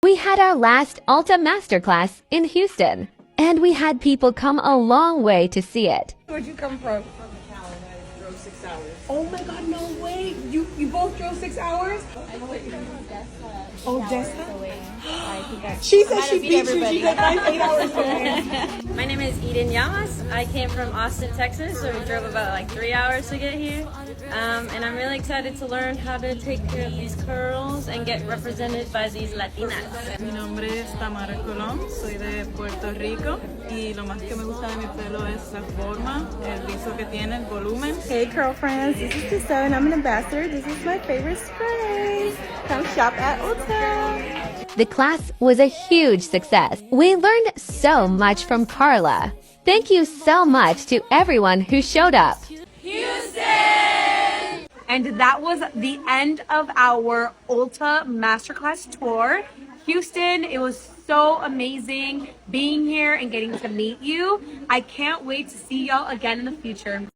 We had our last Ulta Masterclass in Houston, and we had people come a long way to see it. Where'd you come from? From McAllen. I drove 6 hours. Oh my God, no way! You both drove 6 hours? Odessa? She said she beat you. She said 8 hours away. My name is Eden Llamas. I came from Austin, Texas, so we drove about like 3 hours to get here. And I'm really excited to learn how to take care of these curls and get represented by these Latinas. Mi nombre es Tamara Colón, soy de Puerto Rico y lo más que me gusta de mi pelo es la forma, el rizo que tiene, el volumen. Hey curl friends, this is Giselle and I'm an ambassador. This is my favorite spray. Come shop at Ulta. The class was a huge success. We learned so much from Carla. Thank you so much to everyone who showed up. And that was the end of our Ulta Masterclass tour. Houston, it was so amazing being here and getting to meet you. I can't wait to see y'all again in the future.